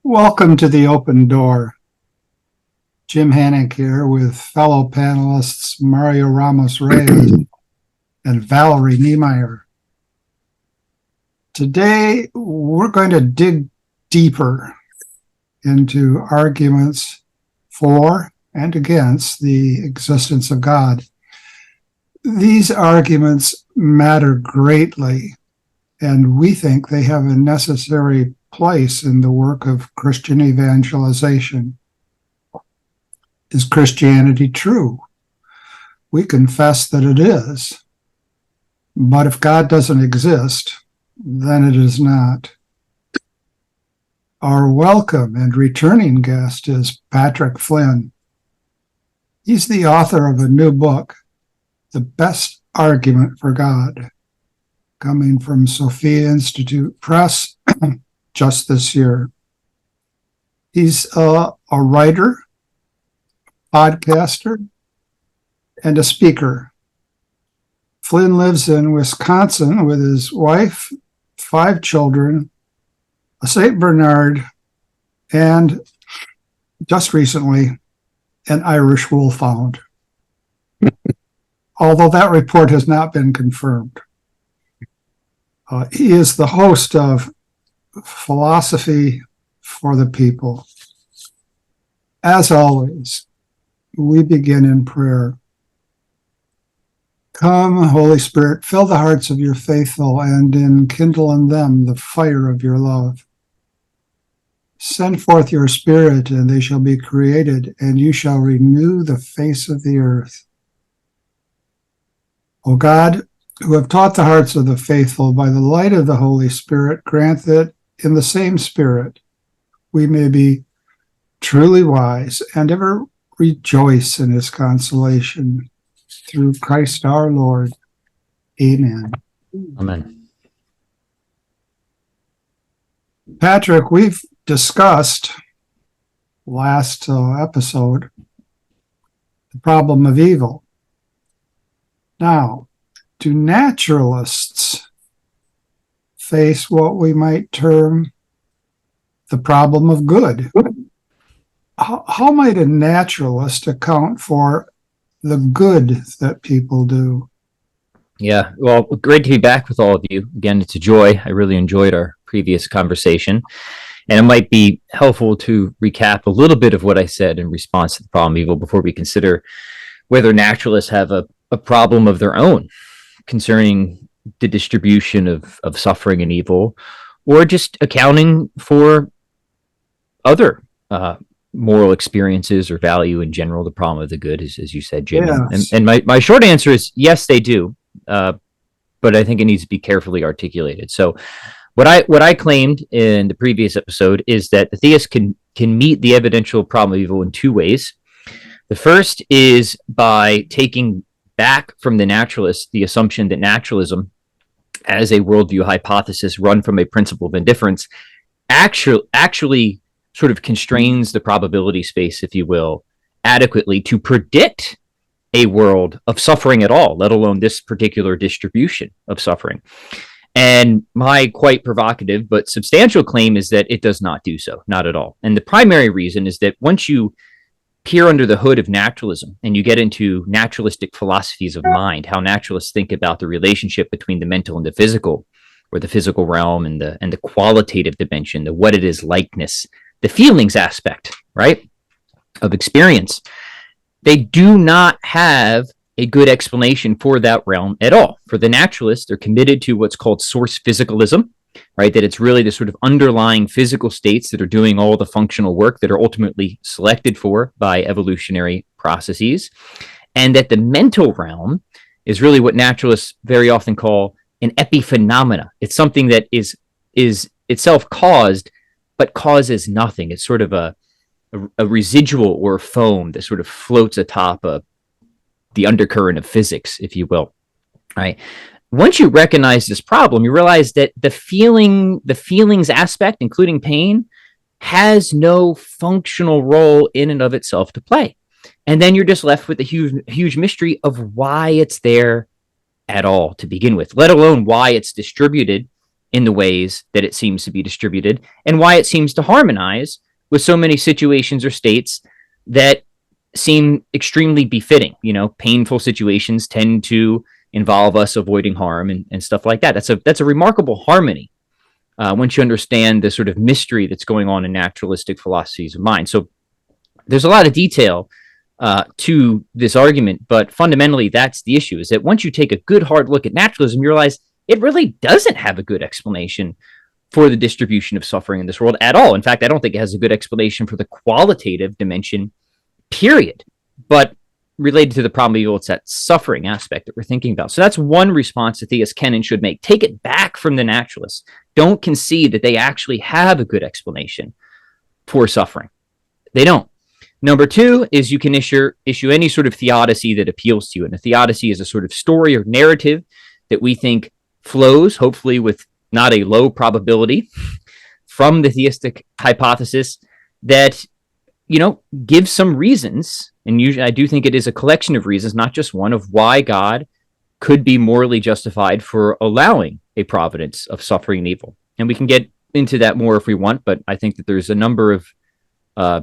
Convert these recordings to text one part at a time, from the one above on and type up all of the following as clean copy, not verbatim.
Welcome to the Open Door. Jim Hanink here with fellow panelists Mario Ramos-Reyes and Valerie Niemeyer. Today, we're going to dig deeper into arguments for and against the existence of God. These arguments matter greatly, and we think they have a necessary place in the work of Christian evangelization. Is Christianity true? We confess that it is. But if God doesn't exist, then it is not. Our welcome and returning guest is Patrick Flynn. He's the author of a new book, The Best Argument for God, coming from Sophia Institute Press just this year. He's a writer, podcaster, and a speaker. Flynn lives in Wisconsin with his wife, 5 children, a St. Bernard, and just recently, an Irish wolfhound. Although that report has not been confirmed. He is the host of Philosophy for the People. As always, we begin in prayer. Come, Holy Spirit, fill the hearts of your faithful and enkindle in them the fire of your love. Send forth your Spirit, and they shall be created, and you shall renew the face of the earth. O God, who have taught the hearts of the faithful by the light of the Holy Spirit, grant that in the same Spirit we may be truly wise and ever rejoice in his consolation. Through Christ our Lord. Amen. Amen. Patrick, we've discussed last episode the problem of evil. Now, do naturalists face what we might term the problem of good? How might a naturalist account for the good that people do? Yeah, well, great to be back with all of you. Again, it's a joy. I really enjoyed our previous conversation. And it might be helpful to recap a little bit of what I said in response to the problem of evil before we consider whether naturalists have a problem of their own concerning the distribution of suffering and evil, or just accounting for other moral experiences or value in general, the problem of the good, as you said, Jim. Yes. And my short answer is yes, they do, but I think it needs to be carefully articulated. So what I claimed in the previous episode is that the theist can meet the evidential problem of evil in 2 ways. The first is by taking back from the naturalist the assumption that naturalism, as a worldview hypothesis run from a principle of indifference, actually sort of constrains the probability space, if you will, adequately to predict a world of suffering at all, let alone this particular distribution of suffering. And my quite provocative but substantial claim is that it does not do so, not at all. And the primary reason is that once you peer under the hood of naturalism and you get into naturalistic philosophies of mind, how naturalists think about the relationship between the mental and the physical, or the physical realm and the qualitative dimension, the what it is likeness, the feelings aspect, right, of experience, they do not have a good explanation for that realm at all. For the naturalists, they're committed to what's called source physicalism, right, that it's really the sort of underlying physical states that are doing all the functional work that are ultimately selected for by evolutionary processes, and that the mental realm is really what naturalists very often call an epiphenomena. It's something that is itself caused, but causes nothing. It's sort of a residual or foam that sort of floats atop the undercurrent of physics, if you will. Right? Once you recognize this problem, you realize that the feelings aspect, including pain, has no functional role in and of itself to play. And then you're just left with the huge mystery of why it's there at all to begin with, let alone why it's distributed in the ways that it seems to be distributed, and why it seems to harmonize with so many situations or states that seem extremely befitting. Painful situations tend to involve us avoiding harm and stuff like that. That's a remarkable harmony once you understand the sort of mystery that's going on in naturalistic philosophies of mind. So there's a lot of detail to this argument, but fundamentally that's the issue, is that once you take a good hard look at naturalism, you realize it really doesn't have a good explanation for the distribution of suffering in this world at all. In fact, I don't think it has a good explanation for the qualitative dimension, period. But related to the problem of evil, it's that suffering aspect that we're thinking about. So that's one response that theists can and should make. Take it back from the naturalists. Don't concede that they actually have a good explanation for suffering. They don't. Number two is you can issue any sort of theodicy that appeals to you. And a theodicy is a sort of story or narrative that we think flows, hopefully with not a low probability, from the theistic hypothesis that, gives some reasons. And usually I do think it is a collection of reasons, not just one, of why God could be morally justified for allowing a providence of suffering and evil. And we can get into that more if we want, but I think that there's a number of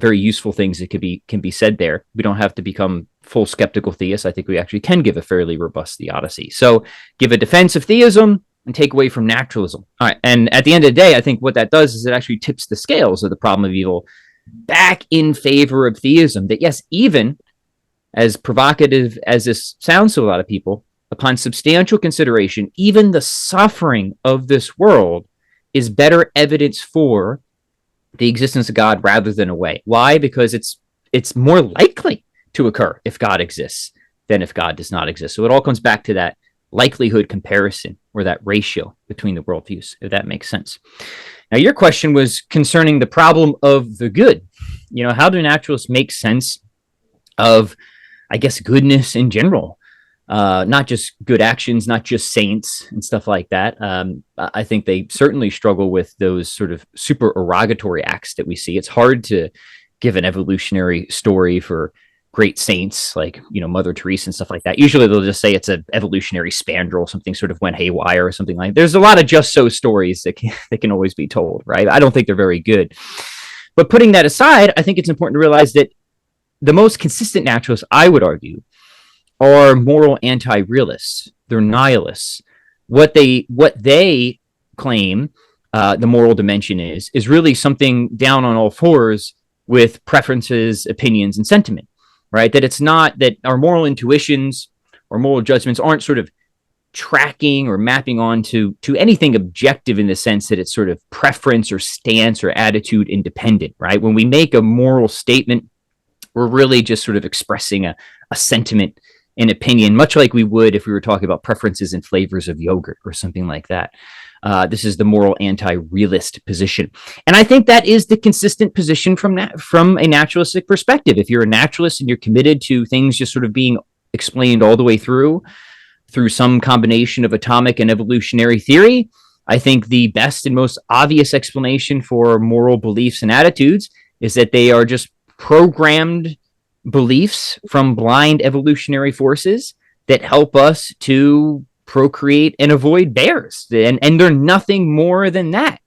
very useful things that can be said there. We don't have to become full skeptical theists. I think we actually can give a fairly robust theodicy. So give a defense of theism and take away from naturalism. All right. And at the end of the day, I think what that does is it actually tips the scales of the problem of evil back in favor of theism. That yes, even as provocative as this sounds to a lot of people, upon substantial consideration, even the suffering of this world is better evidence for the existence of God rather than a way. Why? Because it's more likely to occur if God exists than if God does not exist. So it all comes back to that likelihood comparison, or that ratio between the worldviews, if that makes sense. Now, your question was concerning the problem of the good. How do naturalists make sense of, I guess, goodness in general? Not just good actions, not just saints and stuff like that. I think they certainly struggle with those sort of supererogatory acts that we see. It's hard to give an evolutionary story for great saints like, Mother Teresa and stuff like that. Usually they'll just say it's an evolutionary spandrel, something sort of went haywire or something like that. There's a lot of just so stories that can always be told, right? I don't think they're very good. But putting that aside, I think it's important to realize that the most consistent naturalists, I would argue, are moral anti-realists. They're nihilists. What they claim the moral dimension is really something down on all fours with preferences, opinions, and sentiment, right? That it's not that our moral intuitions or moral judgments aren't sort of tracking or mapping onto anything objective in the sense that it's sort of preference or stance or attitude independent, right? When we make a moral statement, we're really just sort of expressing a sentiment, an opinion, much like we would if we were talking about preferences and flavors of yogurt or something like that. This is the moral anti-realist position. And I think that is the consistent position from a naturalistic perspective. If you're a naturalist and you're committed to things just sort of being explained all the way through some combination of atomic and evolutionary theory, I think the best and most obvious explanation for moral beliefs and attitudes is that they are just programmed beliefs from blind evolutionary forces that help us to procreate and avoid bears. And they're nothing more than that.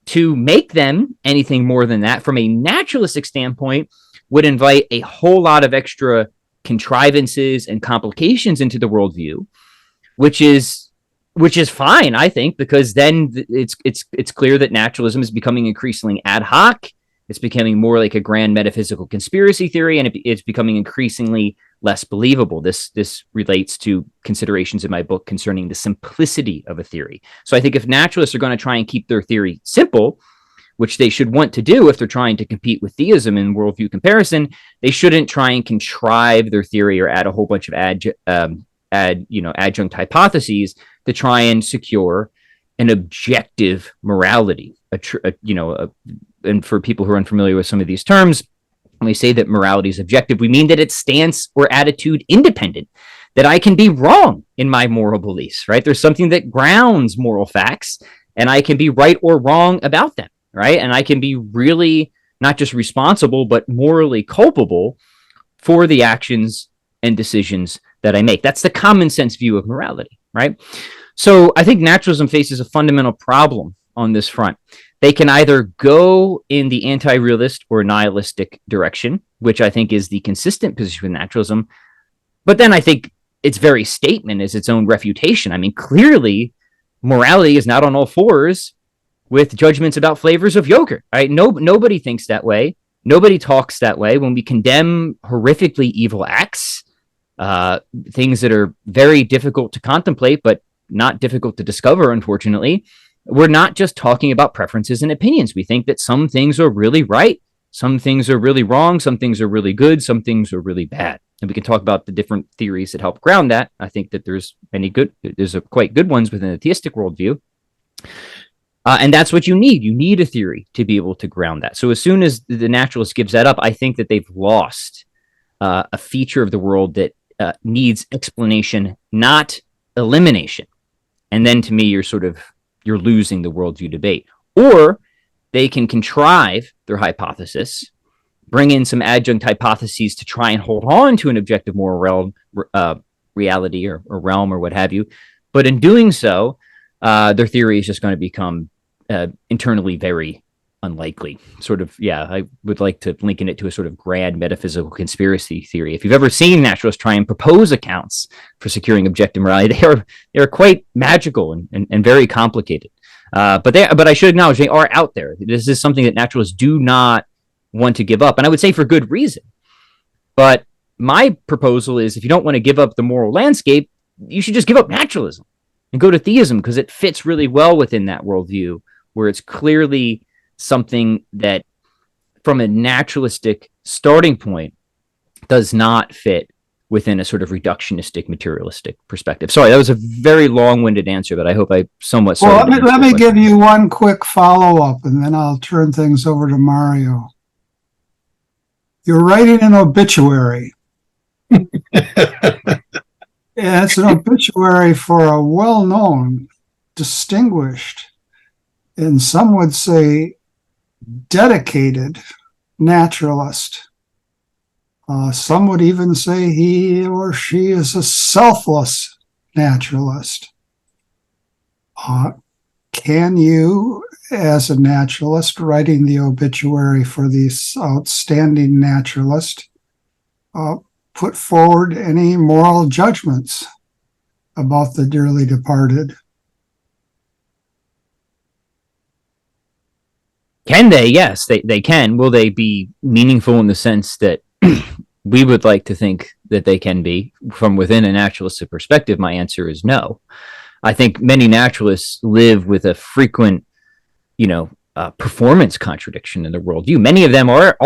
To make them anything more than that from a naturalistic standpoint would invite a whole lot of extra contrivances and complications into the worldview, which is fine, I think, because then it's clear that naturalism is becoming increasingly ad hoc. It's becoming more like a grand metaphysical conspiracy theory, and it's becoming increasingly less believable. This relates to considerations in my book concerning the simplicity of a theory. So I think if naturalists are going to try and keep their theory simple, which they should want to do if they're trying to compete with theism in worldview comparison, they shouldn't try and contrive their theory or add a whole bunch of adjunct hypotheses to try and secure an objective morality. And for people who are unfamiliar with some of these terms, when we say that morality is objective, we mean that it's stance or attitude independent, that I can be wrong in my moral beliefs, right? There's something that grounds moral facts, and I can be right or wrong about them, right? And I can be really not just responsible, but morally culpable for the actions and decisions that I make. That's the common sense view of morality, right? So I think naturalism faces a fundamental problem on this front. They can either go in the anti-realist or nihilistic direction, which I think is the consistent position with naturalism. But then I think its very statement is its own refutation. I mean, clearly, morality is not on all fours with judgments about flavors of yogurt. Right? Nobody thinks that way. Nobody talks that way. When we condemn horrifically evil acts, things that are very difficult to contemplate, but not difficult to discover, unfortunately, we're not just talking about preferences and opinions. We think that some things are really right, some things are really wrong, some things are really good, some things are really bad. And we can talk about the different theories that help ground that. I think that there's quite good ones within the theistic worldview. And that's what you need. You need a theory to be able to ground that. So as soon as the naturalist gives that up, I think that they've lost a feature of the world that needs explanation, not elimination. And then to me, you're losing the worldview debate. Or they can contrive their hypothesis, bring in some adjunct hypotheses to try and hold on to an objective moral reality or realm or what have you. But in doing so, their theory is just going to become internally very unlikely. I would like to liken it to a sort of grand metaphysical conspiracy theory. If you've ever seen naturalists try and propose accounts for securing objective morality, they are quite magical and very complicated. But I should acknowledge they are out there. This is something that naturalists do not want to give up, and I would say for good reason. But my proposal is, if you don't want to give up the moral landscape, you should just give up naturalism and go to theism, because it fits really well within that worldview, where it's clearly something that, from a naturalistic starting point, does not fit within a sort of reductionistic, materialistic perspective. Sorry, that was a very long-winded answer, but I hope I somewhat... Well, let me give you one quick follow-up, and then I'll turn things over to Mario. You're writing an obituary. Yeah, it's an obituary for a well-known, distinguished, and some would say dedicated naturalist. Some would even say he or she is a selfless naturalist. Can you, as a naturalist writing the obituary for this outstanding naturalist, put forward any moral judgments about the dearly departed? Can they? Yes, they can. Will they be meaningful in the sense that we would like to think that they can be from within a naturalistic perspective? My answer is no. I think many naturalists live with a frequent, performance contradiction in the worldview. Many of them are,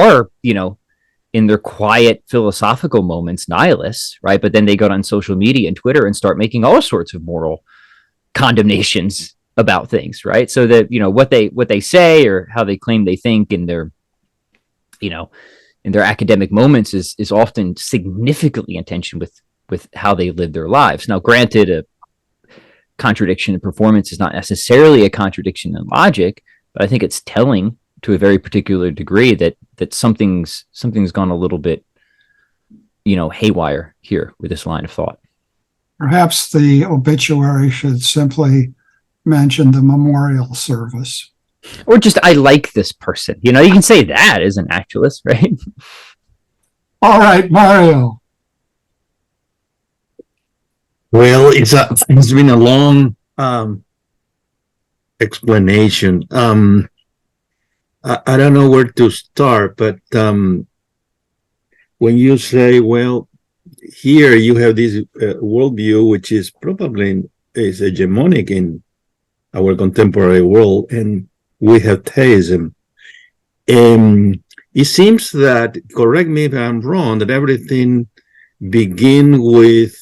in their quiet philosophical moments, nihilists, right? But then they go on social media and Twitter and start making all sorts of moral condemnations about things, right? So that, what they say or how they claim they think in their, in their academic moments is often significantly in tension with how they live their lives. Now, granted, a contradiction in performance is not necessarily a contradiction in logic, but I think it's telling to a very particular degree that something's gone a little bit, haywire here with this line of thought. Perhaps the obituary should simply mention the memorial service. Or just, I like this person. You can say that as an naturalist, right? All right, Mario. Well, it's been a long explanation. I don't know where to start, but when you say, well, here you have this worldview, which is probably is hegemonic in our contemporary world, and we have theism. It seems that, correct me if I'm wrong, that everything begins with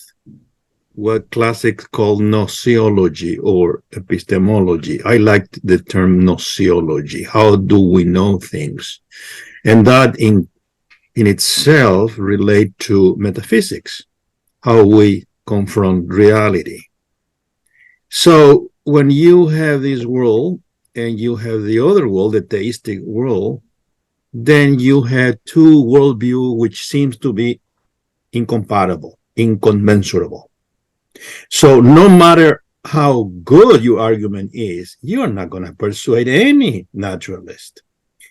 what classics call gnoseology or epistemology. I like the term gnoseology. How do we know things? And that in itself relate to metaphysics, how we confront reality. So when you have this world and you have the other world, the theistic world, then you have two worldviews which seems to be incompatible, incommensurable. So no matter how good your argument is, you're not going to persuade any naturalist.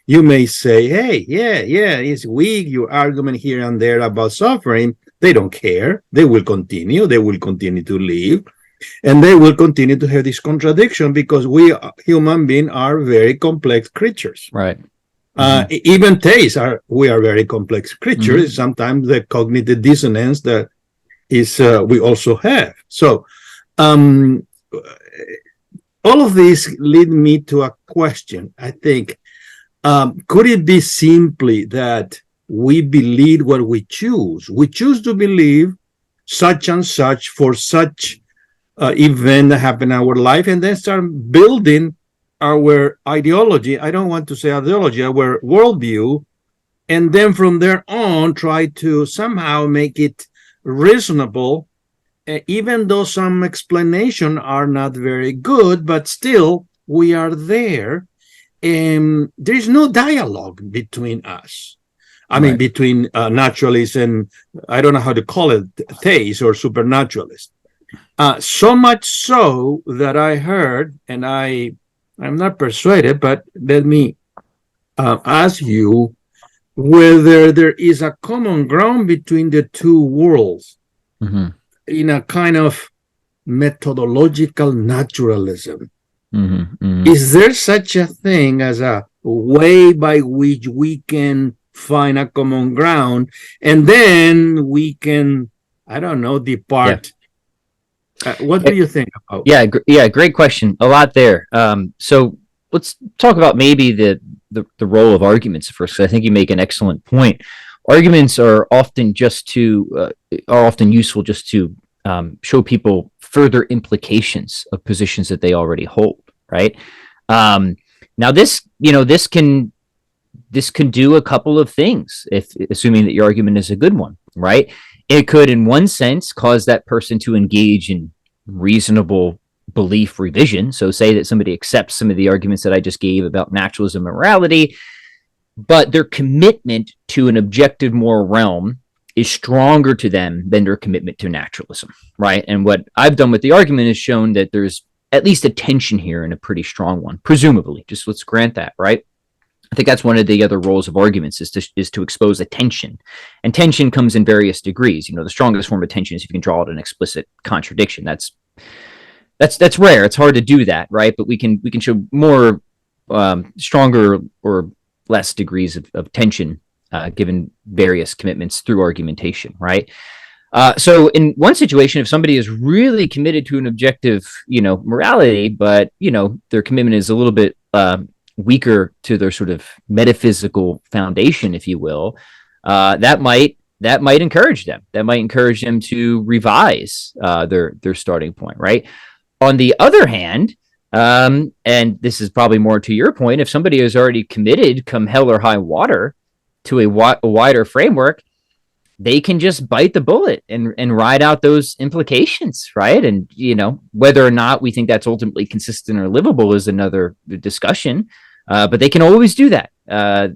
You may say, hey, yeah, it's weak, your argument here and there about suffering. They don't care. They will continue to live, and they will continue to have this contradiction because we human beings are very complex creatures. Right. Even we are very complex creatures. Sometimes the cognitive dissonance that is we also have. So all of these lead me to a question. I think, could it be simply that we believe what we choose? We choose to believe such and such for such event that happened in our life, and then start building our ideology. I don't want to say ideology, our worldview, and then from there on try to somehow make it reasonable, even though some explanations are not very good, but still we are there. There is no dialogue between us. I mean, between naturalists and, I don't know how to call it, theists or supernaturalists. So much so that I heard, and I'm not persuaded, but let me ask you whether there is a common ground between the two worlds in a kind of methodological naturalism. Is there such a thing as a way by which we can find a common ground, and then we can, I don't know, depart? What do you think about? Yeah, great question. A lot there. So let's talk about maybe the role of arguments first, because I think you make an excellent point. Arguments are often useful just to show people further implications of positions that they already hold, right? Now this can do a couple of things, assuming that your argument is a good one, right? It could, in one sense, cause that person to engage in reasonable belief revision. So say that somebody accepts some of the arguments that I just gave about naturalism and morality, but their commitment to an objective moral realm is stronger to them than their commitment to naturalism, right? And what I've done with the argument is shown that there's at least a tension here, and a pretty strong one, presumably. Just let's grant that, right? I think that's one of the other roles of arguments is to expose a tension, and tension comes in various degrees. The strongest form of tension is if you can draw out an explicit contradiction. That's rare. It's hard to do that, right? But we can show more stronger or less degrees of tension given various commitments through argumentation, right? So in one situation, if somebody is really committed to an objective, morality, but their commitment is a little bit weaker to their sort of metaphysical foundation, if you will, that might encourage them. That might encourage them to revise their starting point, right? On the other hand, and this is probably more to your point, if somebody is already committed, come hell or high water, to a wider framework, they can just bite the bullet and ride out those implications, right? And whether or not we think that's ultimately consistent or livable is another discussion. But they can always do that.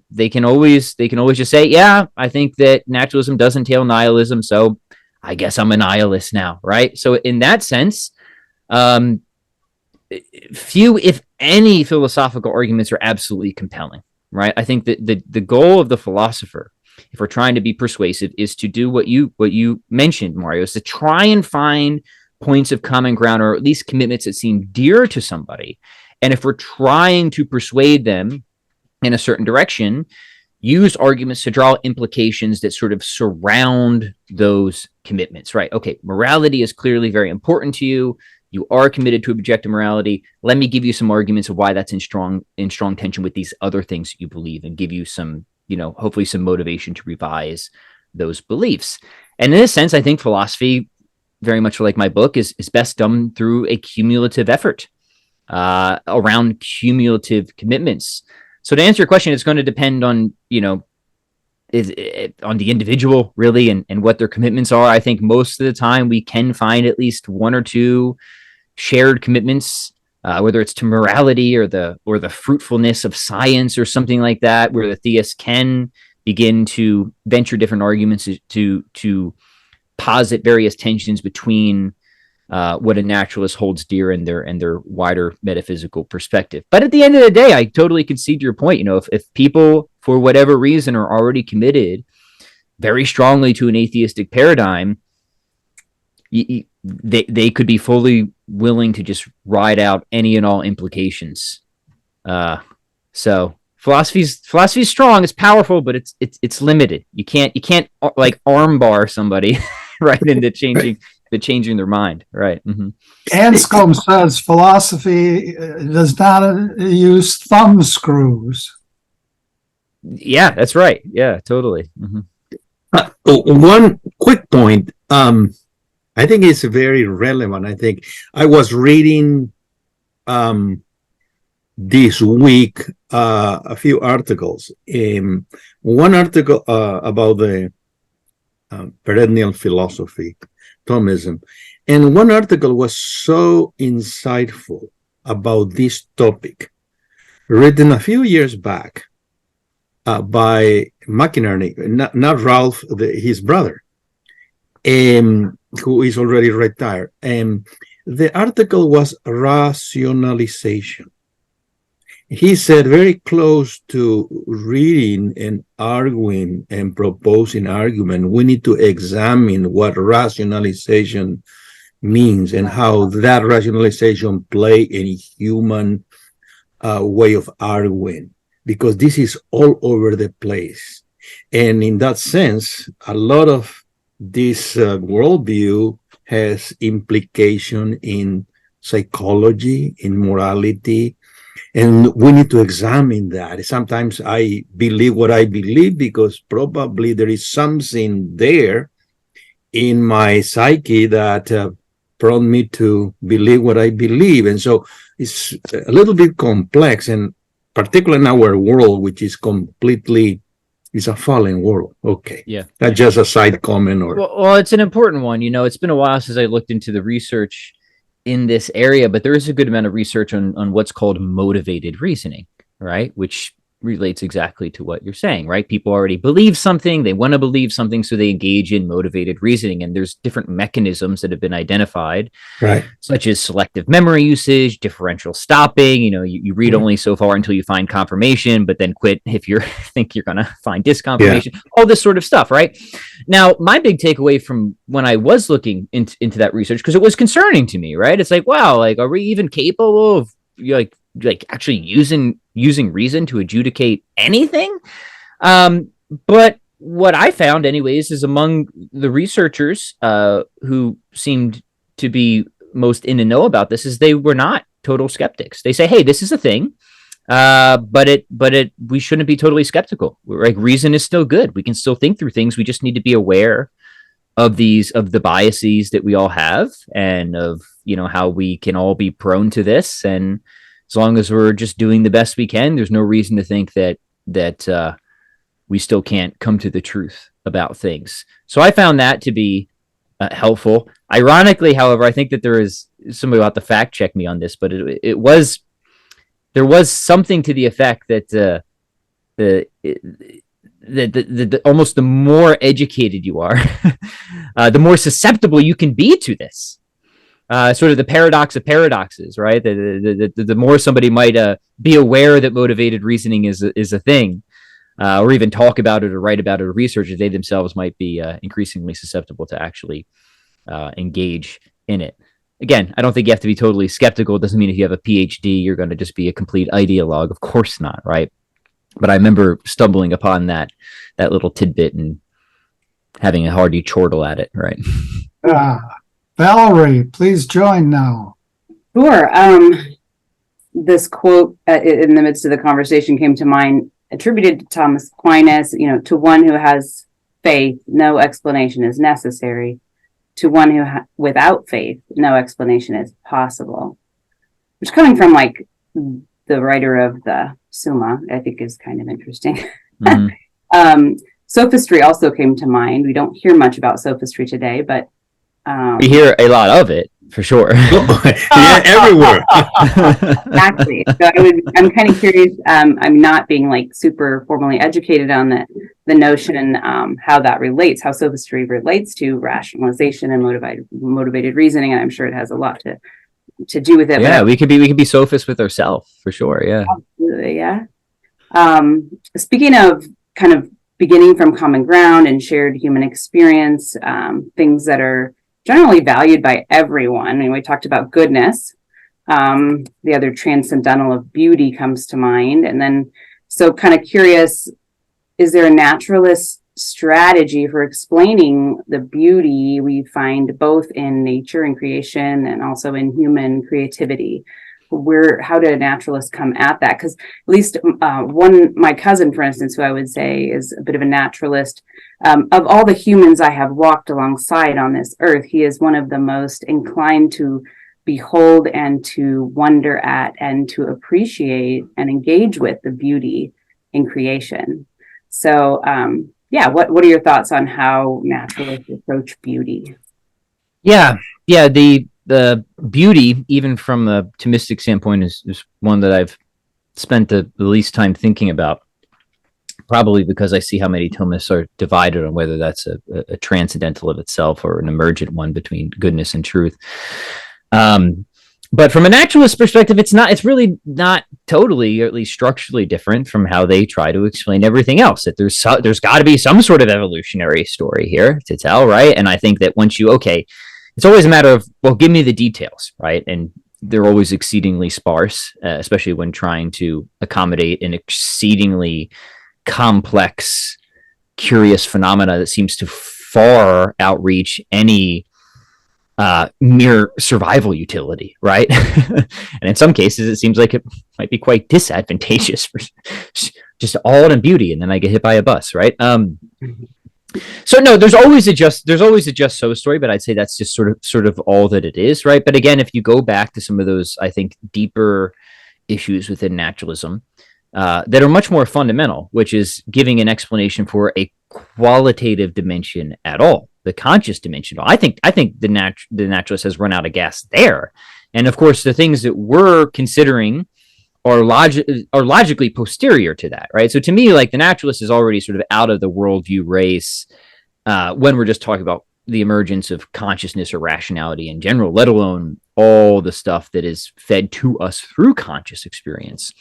They can always just say, yeah, I think that naturalism does entail nihilism, so I guess I'm a nihilist now, right? So in that sense, few, if any, philosophical arguments are absolutely compelling, right? I think that the goal of the philosopher, if we're trying to be persuasive, is to do what you mentioned, Mario, is to try and find points of common ground, or at least commitments that seem dear to somebody. And if we're trying to persuade them in a certain direction, use arguments to draw implications that sort of surround those commitments, right? Okay, morality is clearly very important to you. You are committed to objective morality. Let me give you some arguments of why that's in strong tension with these other things that you believe, and give you some, hopefully some motivation to revise those beliefs. And in a sense, I think philosophy, very much like my book, is best done through a cumulative effort around cumulative commitments. So to answer your question, it's going to depend on, on the individual, really, and what their commitments are. I think most of the time we can find at least one or two shared commitments, whether it's to morality or the fruitfulness of science or something like that, where the theists can begin to venture different arguments to posit various tensions between what a naturalist holds dear in their wider metaphysical perspective. But at the end of the day, I totally concede your point. If people, for whatever reason, are already committed very strongly to an atheistic paradigm, they could be fully willing to just ride out any and all implications. So philosophy's strong, it's powerful, but it's limited. You can't like armbar somebody right into changing their mind. Right. Mm-hmm. Anscombe says philosophy does not use thumb screws. Yeah, that's right. Yeah, totally. Mm-hmm. One quick point. I think it's very relevant. I think I was reading this week a few articles. One article about the perennial philosophy, Thomism, and one article was so insightful about this topic, written a few years back by McInerney, not Ralph, his brother, who is already retired. The article was rationalization. He said very close to reading and arguing and proposing argument, we need to examine what rationalization means and how that rationalization play in human way of arguing, because this is all over the place. And in that sense, a lot of this worldview has implication in psychology, in morality, and we need to examine that. Sometimes I believe what I believe because probably there is something there in my psyche that prompt me to believe what I believe. And so it's a little bit complex, and particularly in our world, which is completely, it's a fallen world. Okay. Yeah. That's just a side comment. Well, it's an important one. It's been a while since I looked into the research in this area, but there is a good amount of research on what's called motivated reasoning, right? Which relates exactly to what you're saying, right? People already believe something, they want to believe something, so they engage in motivated reasoning. And there's different mechanisms that have been identified, right? Such as selective memory usage, differential stopping. You read only so far until you find confirmation, but then quit if you think you're going to find disconfirmation, all this sort of stuff, right? Now, my big takeaway from when I was looking into that research, because it was concerning to me, right? It's like, wow, like, are we even capable of like actually using reason to adjudicate anything? But what I found anyways is among the researchers who seemed to be most in the know about this is they were not total skeptics. They say, hey, this is a thing, but we shouldn't be totally skeptical. Like, reason is still good. We can still think through things. We just need to be aware of the biases that we all have, and of how we can all be prone to this. And as long as we're just doing the best we can, there's no reason to think that we still can't come to the truth about things. So I found that to be helpful. Ironically, however, I think that there is somebody will have to fact check me on this, but there was something to the effect that the almost the more educated you are, the more susceptible you can be to this. Sort of the paradox of paradoxes, right? The more somebody might be aware that motivated reasoning is a thing, or even talk about it or write about it or research it, they themselves might be increasingly susceptible to actually engage in it. Again, I don't think you have to be totally skeptical. It doesn't mean if you have a PhD, you're going to just be a complete ideologue. Of course not, right? But I remember stumbling upon that little tidbit and having a hearty chortle at it, right? Valerie, please join now. Sure. This quote in the midst of the conversation came to mind, attributed to Thomas Aquinas, to one who has faith, no explanation is necessary. To one who without faith, no explanation is possible. Which, coming from like the writer of the Summa, I think is kind of interesting. Mm-hmm. Sophistry also came to mind. We don't hear much about sophistry today, but we hear a lot of it for sure. Yeah, everywhere. Exactly. So I'm kind of curious. I'm not being like super formally educated on the notion, how that relates, how sophistry relates to rationalization and motivated reasoning. And I'm sure it has a lot to do with it. Yeah, we could be sophists with ourselves for sure. Yeah. Absolutely, yeah. Speaking of kind of beginning from common ground and shared human experience, things that are generally valued by everyone. I mean, we talked about goodness. The other transcendental of beauty comes to mind. And then, so kind of curious, is there a naturalist strategy for explaining the beauty we find both in nature and creation and also in human creativity? How did naturalists come at that? Because at least my cousin, for instance, who I would say is a bit of a naturalist, of all the humans I have walked alongside on this earth, he is one of the most inclined to behold and to wonder at and to appreciate and engage with the beauty in creation. So, what are your thoughts on how naturalists approach beauty? Yeah. The beauty, even from a Thomistic standpoint, is one that I've spent the least time thinking about, probably because I see how many Thomists are divided on whether that's a transcendental of itself or an emergent one between goodness and truth. But from a naturalist perspective, it's really not totally, or at least structurally different from how they try to explain everything else. That there's got to be some sort of evolutionary story here to tell, right? And I think that once it's always a matter of, well, give me the details, right? And they're always exceedingly sparse, especially when trying to accommodate an exceedingly complex, curious phenomena that seems to far outreach any mere survival utility, right? And in some cases, it seems like it might be quite disadvantageous for just all in beauty, and then I get hit by a bus, right? So no, there's always a just so story, but I'd say that's just sort of all that it is, right? But again, if you go back to some of those, I think, deeper issues within naturalism that are much more fundamental, which is giving an explanation for a qualitative dimension at all, the conscious dimension. I think the naturalist has run out of gas there, and of course, the things that we're considering are logically posterior to that, right? So to me, like, the naturalist is already sort of out of the worldview race when we're just talking about the emergence of consciousness or rationality in general, let alone all the stuff that is fed to us through conscious experience.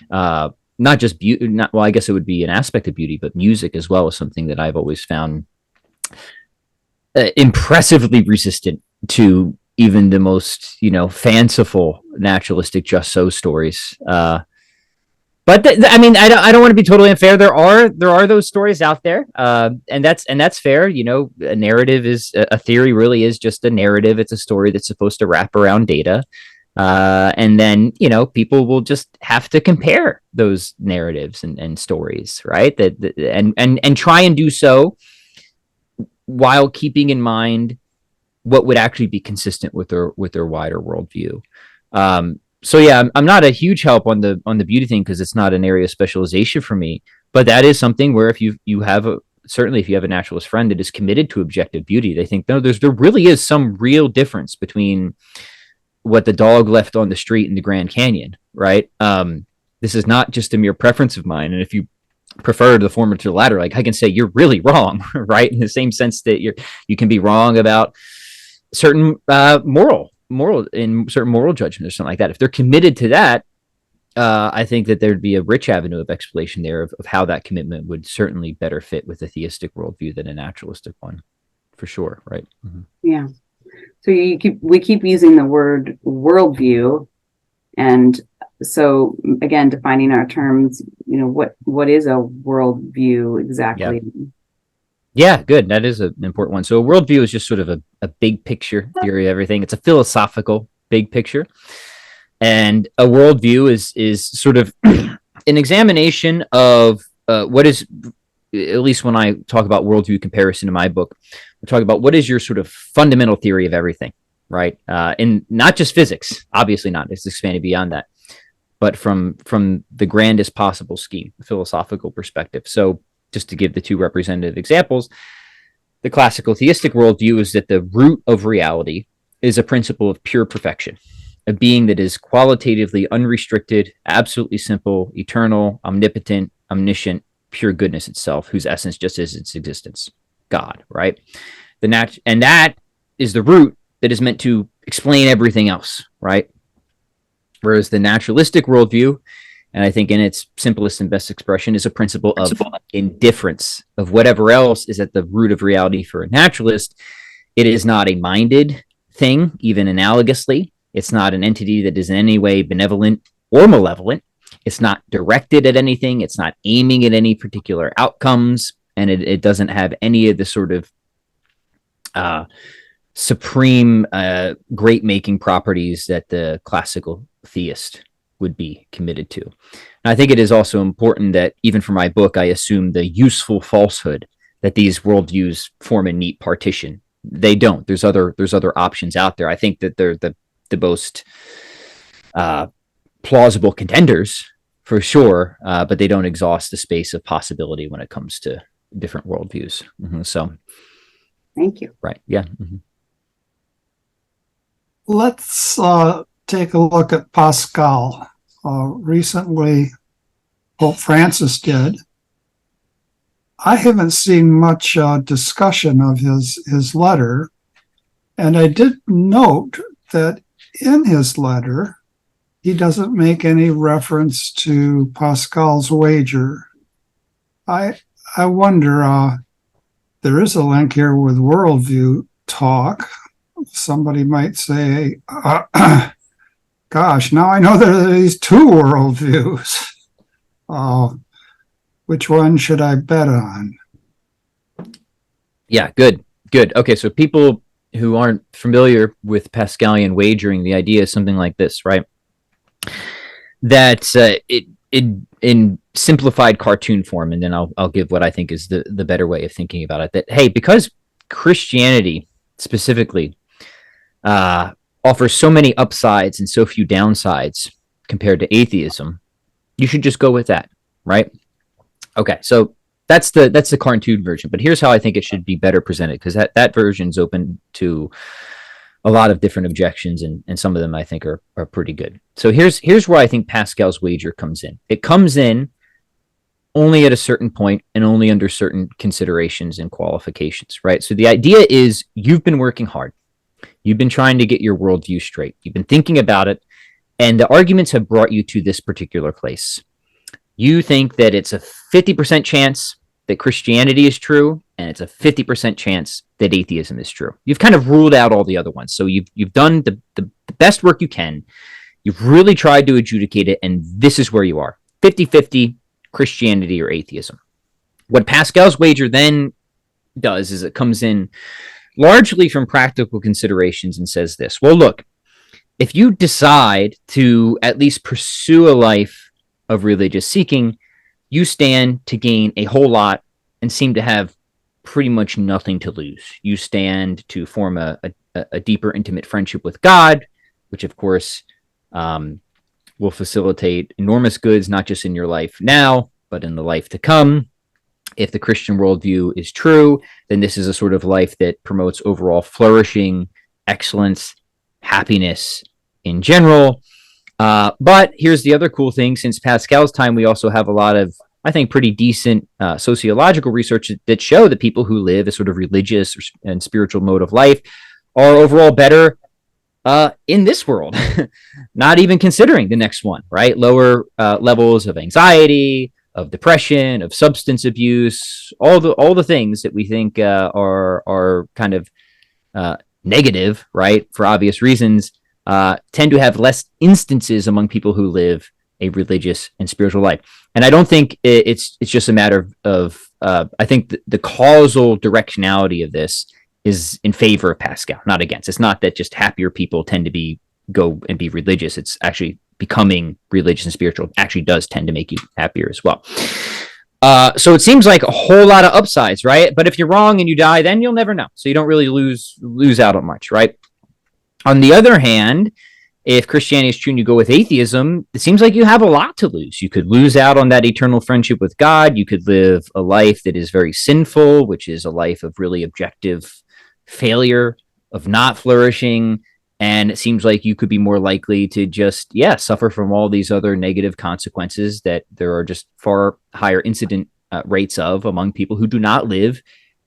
Not just beauty, well, I guess it would be an aspect of beauty, but music as well is something that I've always found impressively resistant to even the most, fanciful naturalistic just so stories. But I mean, I don't want to be totally unfair. There are those stories out there, and that's fair. A narrative is a theory. Really, is just a narrative. It's a story that's supposed to wrap around data, and then people will just have to compare those narratives and stories, right? And try and do so while keeping in mind what would actually be consistent with their wider worldview. So yeah, I'm not a huge help on the beauty thing because it's not an area of specialization for me. But that is something where if you have a naturalist friend that is committed to objective beauty, they think, no, there really is some real difference between what the dog left on the street in the Grand Canyon, right? This is not just a mere preference of mine. And if you prefer the former to the latter, like, I can say you're really wrong, right? In the same sense that you can be wrong about certain moral judgment or something like that. If they're committed to that, I think that there'd be a rich avenue of explanation there of how that commitment would certainly better fit with a theistic worldview than a naturalistic one, for sure, right? Mm-hmm. Yeah. So we keep using the word worldview, and so again, defining our terms, what is a worldview exactly? Yeah, good. That is an important one. So a worldview is just sort of a big picture theory of everything. It's a philosophical big picture. And a worldview is sort of an examination of what is, at least when I talk about worldview comparison in my book, we're talking about what is your sort of fundamental theory of everything, right? And not just physics, obviously not. It's expanded beyond that, but from the grandest possible scheme, the philosophical perspective. So just to give the two representative examples, the classical theistic worldview is that the root of reality is a principle of pure perfection, a being that is qualitatively unrestricted, absolutely simple, eternal, omnipotent, omniscient, pure goodness itself, whose essence just is its existence, God, right? And that is the root that is meant to explain everything else, right? Whereas the naturalistic worldview, and I think in its simplest and best expression, is a principle of indifference of whatever else is at the root of reality for a naturalist. It is not a minded thing, even analogously. It's not an entity that is in any way benevolent or malevolent. It's not directed at anything. It's not aiming at any particular outcomes. And it doesn't have any of the sort of supreme great making properties that the classical theist would be committed to. And I think it is also important that even for my book, I assume the useful falsehood that these worldviews form a neat partition. They don't. There's other options out there. I think that they're the most plausible contenders for sure, but they don't exhaust the space of possibility when it comes to different worldviews. So, thank you. Right. Yeah. Let's take a look at Pascal. Recently, Pope Francis did. I haven't seen much discussion of his letter, and I did note that in his letter, he doesn't make any reference to Pascal's wager. I wonder, there is a link here with worldview talk. Somebody might say, gosh, now I know there are these two worldviews. Which one should I bet on? Yeah, good. Okay, so people who aren't familiar with Pascalian wagering, the idea is something like this, right? That it in simplified cartoon form, and then I'll give what I think is the better way of thinking about it. That, hey, because Christianity specifically offers so many upsides and so few downsides compared to atheism, you should just go with that, right? Okay, so that's the cartoon version, but here's how I think it should be better presented, because that version's open to a lot of different objections, and some of them I think are pretty good. So here's where I think Pascal's wager comes in. It comes in only at a certain point and only under certain considerations and qualifications, right? So the idea is you've been working hard. You've been trying to get your worldview straight. You've been thinking about it, and the arguments have brought you to this particular place. You think that it's a 50% chance that Christianity is true, and it's a 50% chance that atheism is true. You've kind of ruled out all the other ones. So you've done the best work you can. You've really tried to adjudicate it, and this is where you are. 50-50 Christianity or atheism. What Pascal's wager then does is it comes in largely from practical considerations and says this. Well, look, if you decide to at least pursue a life of religious seeking, you stand to gain a whole lot and seem to have pretty much nothing to lose. You stand to form a deeper, intimate friendship with God, which of course will facilitate enormous goods, not just in your life now, but in the life to come. If the Christian worldview is true, then this is a sort of life that promotes overall flourishing, excellence, happiness in general. But here's the other cool thing. Since Pascal's time, we also have a lot of, I think, pretty decent sociological research that show that people who live a sort of religious and spiritual mode of life are overall better in this world, not even considering the next one, right? Lower levels of anxiety, of depression, of substance abuse, all the things that we think are kind of negative, right, for obvious reasons, tend to have less instances among people who live a religious and spiritual life. And I don't think it's just a matter of I think the causal directionality of this is in favor of Pascal, not against. It's not that just happier people tend to go and be religious. It's actually becoming religious and spiritual actually does tend to make you happier as well. So it seems like a whole lot of upsides, right? But if you're wrong and you die, then you'll never know. So you don't really lose out on much, right? On the other hand, if Christianity is true and you go with atheism, it seems like you have a lot to lose. You could lose out on that eternal friendship with God. You could live a life that is very sinful, which is a life of really objective failure, of not flourishing. And it seems like you could be more likely to just, suffer from all these other negative consequences that there are just far higher incident rates of among people who do not live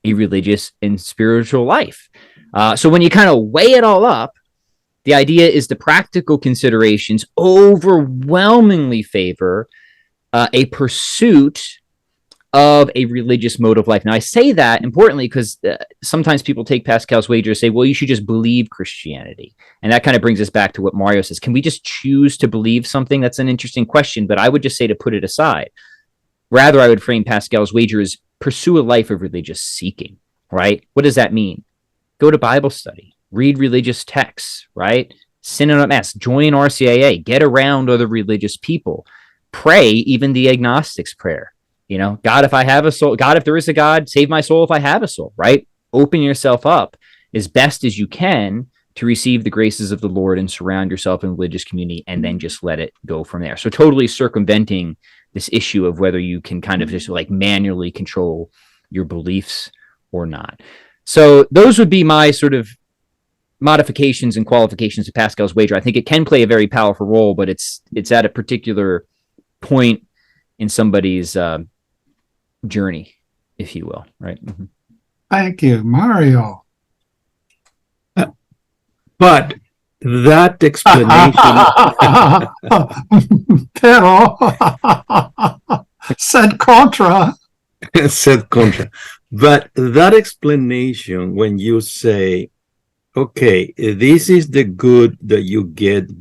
a religious and spiritual life. So when you kind of weigh it all up, the idea is the practical considerations overwhelmingly favor a pursuit of a religious mode of life. Now, I say that importantly because sometimes people take Pascal's wager and say, well, you should just believe Christianity. And that kind of brings us back to what Mario says. Can we just choose to believe something? That's an interesting question, but I would just say to put it aside. Rather, I would frame Pascal's wager as pursue a life of religious seeking, right? What does that mean? Go to Bible study, read religious texts, right? Synod at Mass, join RCIA, get around other religious people, pray even the agnostic's prayer. You know, God, if I have a soul, God, if there is a God, save my soul if I have a soul, right? Open yourself up as best as you can to receive the graces of the Lord and surround yourself in a religious community and then just let it go from there. So totally circumventing this issue of whether you can kind of just like manually control your beliefs or not. So those would be my sort of modifications and qualifications of Pascal's wager. I think it can play a very powerful role, but it's at a particular point in somebody's journey, if you will, right? Mm-hmm. Thank you, Mario. But that explanation Pero said contra. said contra. But that explanation, when you say, okay, this is the good that you get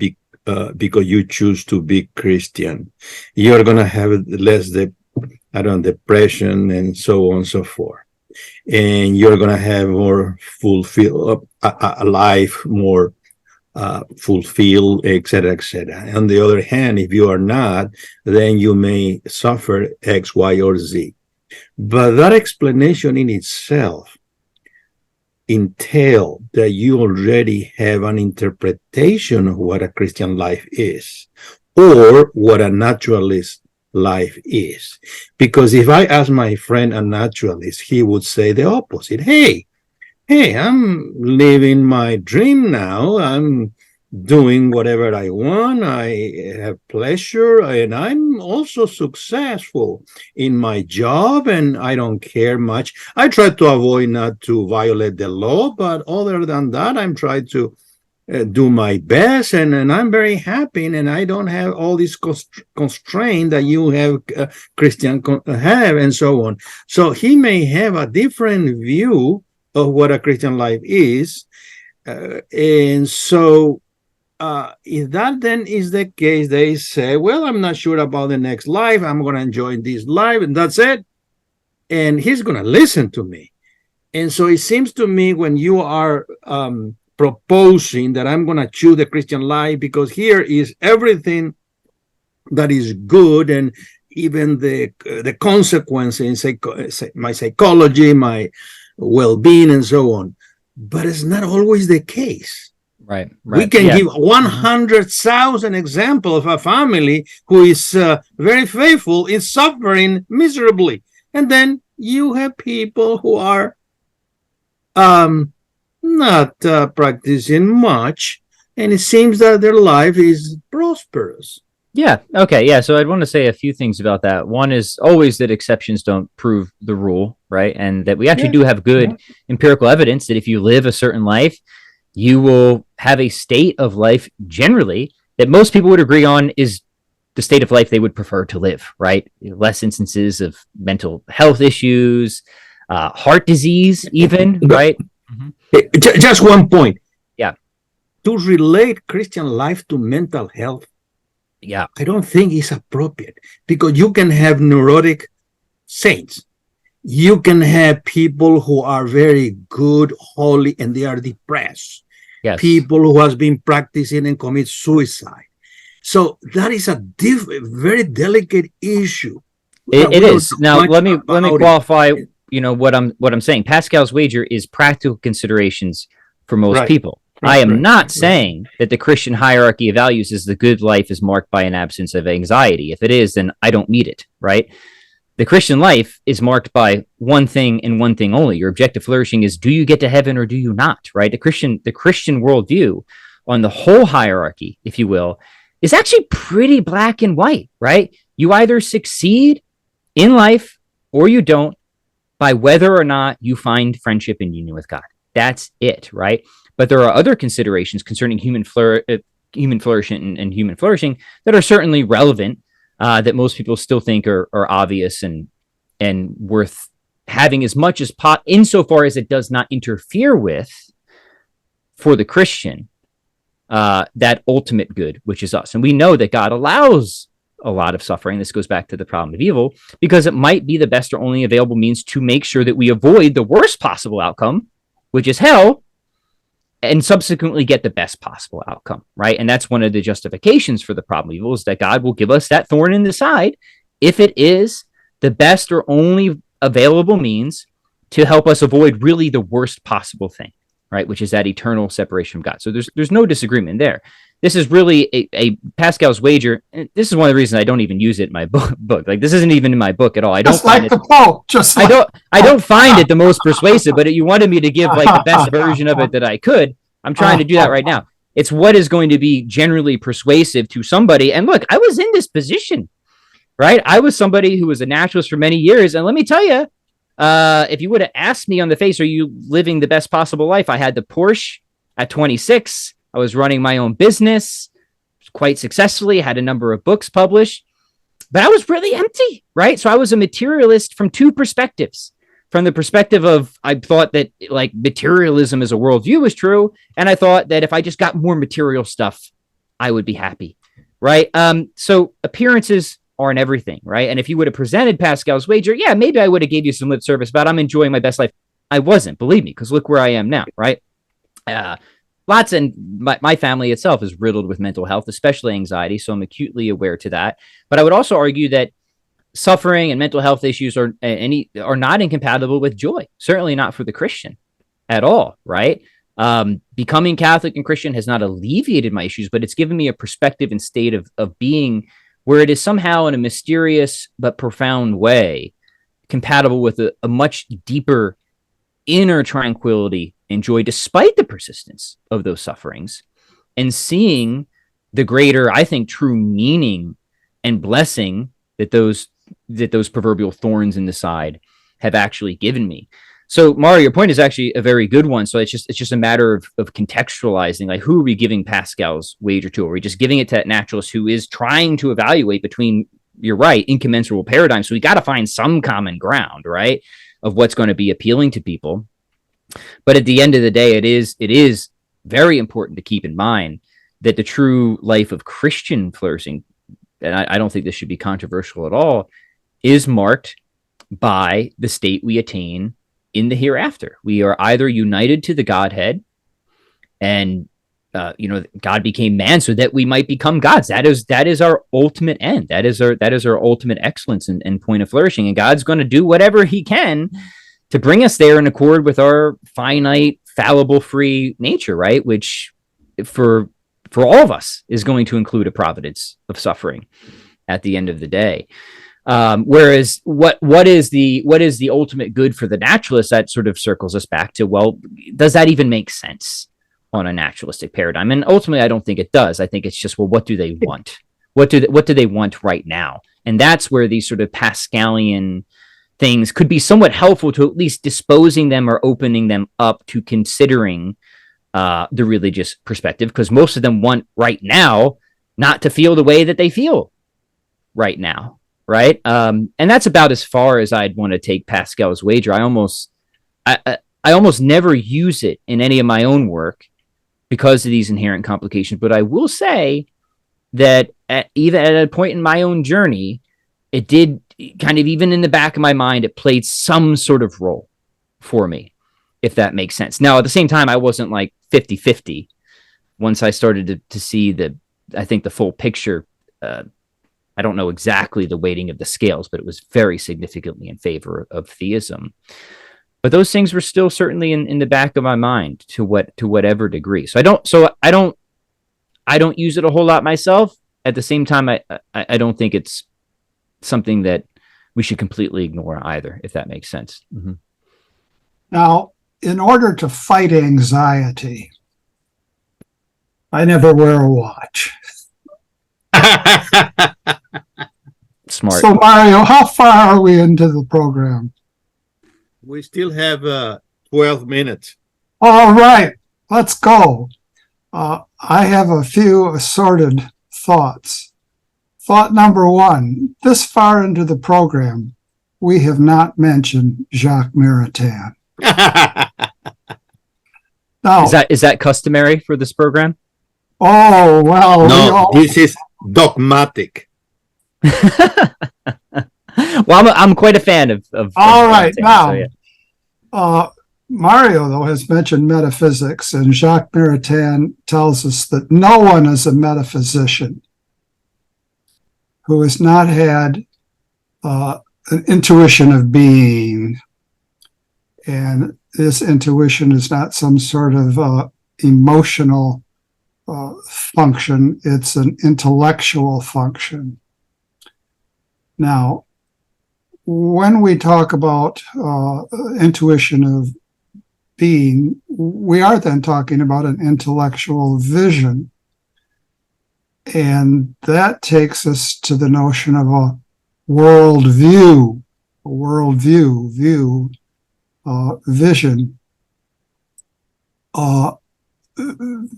because you choose to be Christian, you're going to have less depression and so on and so forth. And you're going to have more fulfilled a life, more fulfilled, etc., etc. On the other hand, if you are not, then you may suffer X, Y, or Z. But that explanation in itself entails that you already have an interpretation of what a Christian life is, or what a naturalist life is. Because if I ask my friend a naturalist, he would say the opposite. Hey, I'm living my dream now. I'm doing whatever I want. I have pleasure, and I'm also successful in my job, and I don't care much. I try to avoid not to violate the law, but other than that, I'm trying to do my best, and I'm very happy, and I don't have all this constraint that you have, Christian have, and so on. So he may have a different view of what a Christian life is, and so if that then is the case, they say, well, I'm not sure about the next life. I'm going to enjoy this life, and that's it. And he's going to listen to me. And so it seems to me when you are proposing that I'm going to choose the Christian life because here is everything that is good, and even the consequences in my psychology, my well-being, and so on. But it's not always the case. Right. We can give 100,000 examples of a family who is very faithful in suffering miserably. And then you have people who are not practicing much, and it seems that their life is prosperous. Yeah. Okay. Yeah. So I'd want to say a few things about that. One is always that exceptions don't prove the rule, right? And that we actually do have good empirical evidence that if you live a certain life, you will have a state of life generally that most people would agree on is the state of life they would prefer to live, right? Less instances of mental health issues, heart disease, even, right? Just one point. Yeah. To relate Christian life to mental health, I don't think it's appropriate, because you can have neurotic saints. You can have people who are very good, holy, and they are depressed. Yes. People who has been practicing and commit suicide. So that is a very delicate issue. It is. Now let me qualify. You know what I'm saying. Pascal's wager is practical considerations for most people. I am not saying that the Christian hierarchy of values is the good life is marked by an absence of anxiety. If it is, then I don't meet it, right? The Christian life is marked by one thing and one thing only. Your objective flourishing is, do you get to heaven or do you not, right? The Christian worldview on the whole hierarchy, if you will, is actually pretty black and white, right? You either succeed in life or you don't by whether or not you find friendship and union with God. That's it, right? But there are other considerations concerning human flourishing and human flourishing that are certainly relevant, that most people still think are obvious and worth having as much as insofar as it does not interfere with, for the Christian, that ultimate good, which is us. And we know that God allows a lot of suffering. This goes back to the problem of evil, because it might be the best or only available means to make sure that we avoid the worst possible outcome, which is hell, and subsequently get the best possible outcome, right? And that's one of the justifications for the problem of evil, is that God will give us that thorn in the side if it is the best or only available means to help us avoid really the worst possible thing, right? Which is that eternal separation from God. So there's no disagreement there. This is really a Pascal's wager. And this is one of the reasons I don't even use it in my book. Like, this isn't even in my book at all. I don't Just like the Pope. I don't find it the most persuasive, but you wanted me to give like the best version of it that I could. I'm trying to do that right now. It's what is going to be generally persuasive to somebody. And look, I was in this position, right? I was somebody who was a naturalist for many years. And let me tell you, if you would have asked me on the face, are you living the best possible life? I had the Porsche at 26. I was running my own business quite successfully, had a number of books published, but I was really empty, right? So I was a materialist from two perspectives. From the perspective of, I thought that like materialism as a worldview was true. And I thought that if I just got more material stuff, I would be happy, right? So appearances aren't everything, right? And if you would have presented Pascal's wager, yeah, maybe I would have gave you some lip service about I'm enjoying my best life. I wasn't, believe me, because look where I am now, right? My family itself is riddled with mental health, especially anxiety. So I'm acutely aware to that. But I would also argue that suffering and mental health issues are not incompatible with joy. Certainly not for the Christian at all, right? Becoming Catholic and Christian has not alleviated my issues, but it's given me a perspective and state of being where it is somehow in a mysterious but profound way compatible with a much deeper inner tranquility and joy, despite the persistence of those sufferings, and seeing the greater, I think, true meaning and blessing that those proverbial thorns in the side have actually given me. So, Mario, your point is actually a very good one. So it's just a matter of contextualizing, like, who are we giving Pascal's wager to? Are we just giving it to that naturalist who is trying to evaluate between, you're right, incommensurable paradigms? So we got to find some common ground, right, of what's going to be appealing to people. But at the end of the day, it is very important to keep in mind that the true life of Christian flourishing, and I don't think this should be controversial at all, is marked by the state we attain in the hereafter. We are either united to the Godhead, and God became man so that we might become gods. That is our ultimate end. That is our ultimate excellence and point of flourishing. And God's going to do whatever He can to bring us there in accord with our finite, fallible, free nature, right? Which for all of us is going to include a providence of suffering at the end of the day. Whereas what is the ultimate good for the naturalist? That sort of circles us back to, well, does that even make sense on a naturalistic paradigm? And ultimately, I don't think it does. I think it's just, well, what do they want? What do they want right now? And that's where these sort of Pascalian things could be somewhat helpful to at least disposing them or opening them up to considering the religious perspective, because most of them want right now not to feel the way that they feel right now, right? And that's about as far as I'd want to take Pascal's wager. I almost never use it in any of my own work because of these inherent complications. But I will say that even at a point in my own journey, it did kind of, even in the back of my mind, it played some sort of role for me, if that makes sense. Now, at the same time, I wasn't like 50-50. Once I started to see the full picture, I don't know exactly the weighting of the scales, but it was very significantly in favor of theism. But those things were still certainly in the back of my mind to whatever degree. So I don't use it a whole lot myself. At the same time, I don't think it's something that we should completely ignore either, if that makes sense. Mm-hmm. Now, in order to fight anxiety, I never wear a watch. Smart. So, Mario, how far are we into the program? We still have 12 minutes. All right, let's go. I have a few assorted thoughts. Thought number one, this far into the program, we have not mentioned Jacques Maritain. Now, Is that customary for this program? oh, well, No, this is dogmatic. Well, I'm quite a fan of all right, Maritain, now, so yeah. Mario, though, has mentioned metaphysics, and Jacques Maritain tells us that no one is a metaphysician who has not had an intuition of being. And this intuition is not some sort of emotional function, it's an intellectual function. Now, when we talk about intuition of being, we are then talking about an intellectual vision. And that takes us to the notion of a worldview, vision.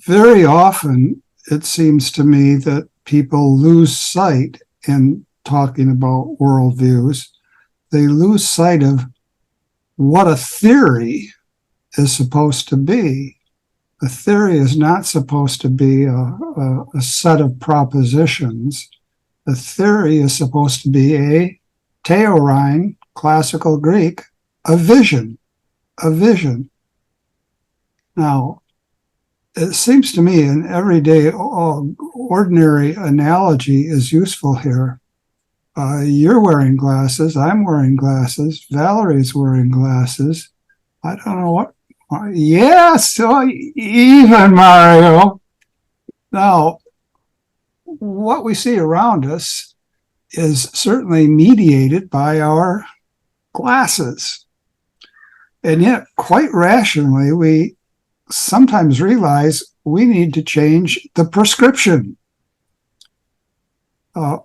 Very often, it seems to me that people lose sight in talking about worldviews. They lose sight of what a theory is supposed to be. A theory is not supposed to be a set of propositions. A theory is supposed to be a theorein, classical Greek, a vision. Now, it seems to me an everyday, ordinary analogy is useful here. You're wearing glasses. I'm wearing glasses. Valerie's wearing glasses. I don't know what. Yes, even Mario. Now, what we see around us is certainly mediated by our glasses. And yet, quite rationally, we sometimes realize we need to change the prescription,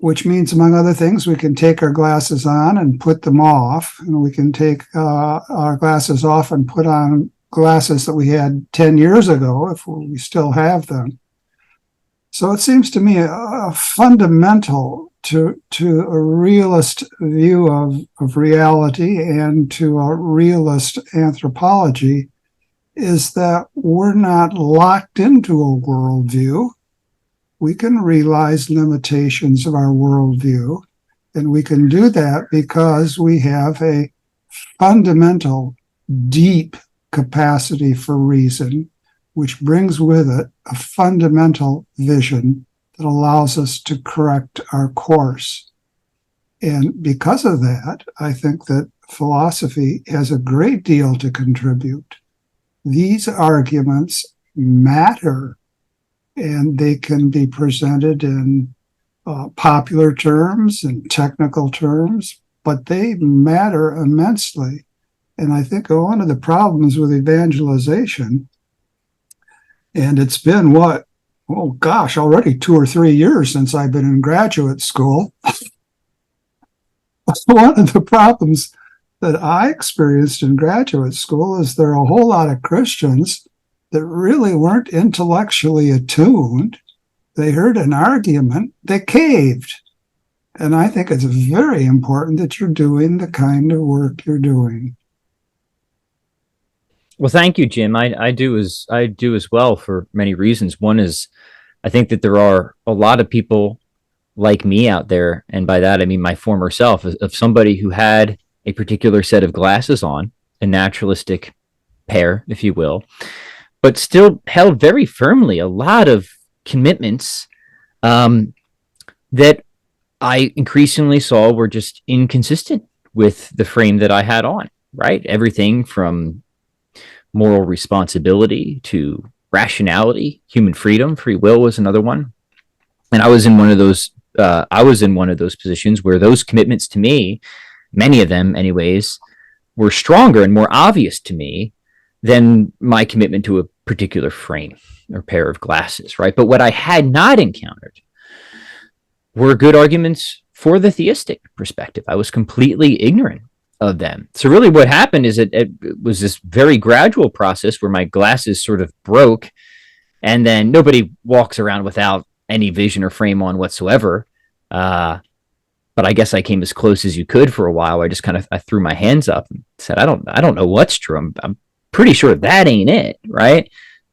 which means, among other things, we can take our glasses on and put them off, and we can take our glasses off and put on glasses that we had 10 years ago, if we still have them. So it seems to me a fundamental to a realist view of reality and to a realist anthropology is that we're not locked into a worldview. We can realize limitations of our worldview, and we can do that because we have a fundamental, deep capacity for reason, which brings with it a fundamental vision that allows us to correct our course. And because of that, I think that philosophy has a great deal to contribute. These arguments matter, and they can be presented in popular terms and technical terms, but they matter immensely. And I think one of the problems with evangelization, and it's been already 2 or 3 years since I've been in graduate school. One of the problems that I experienced in graduate school is there are a whole lot of Christians that really weren't intellectually attuned. They heard an argument, they caved. And I think it's very important that you're doing the kind of work you're doing. Well, thank you, Jim. I do as well for many reasons. One is I think that there are a lot of people like me out there, and by that I mean my former self, of somebody who had a particular set of glasses on, a naturalistic pair, if you will, but still held very firmly a lot of commitments that I increasingly saw were just inconsistent with the frame that I had on, right? Everything from moral responsibility to rationality, human freedom, free will was another one. And I was in one of those positions where those commitments to me, many of them anyways, were stronger and more obvious to me than my commitment to a particular frame or pair of glasses, right? But what I had not encountered were good arguments for the theistic perspective. I was completely ignorant of them. So really what happened is it was this very gradual process where my glasses sort of broke, and then nobody walks around without any vision or frame on whatsoever. But I guess I came as close as you could for a while. I threw my hands up and said, I don't know what's true. I'm pretty sure that ain't it, right?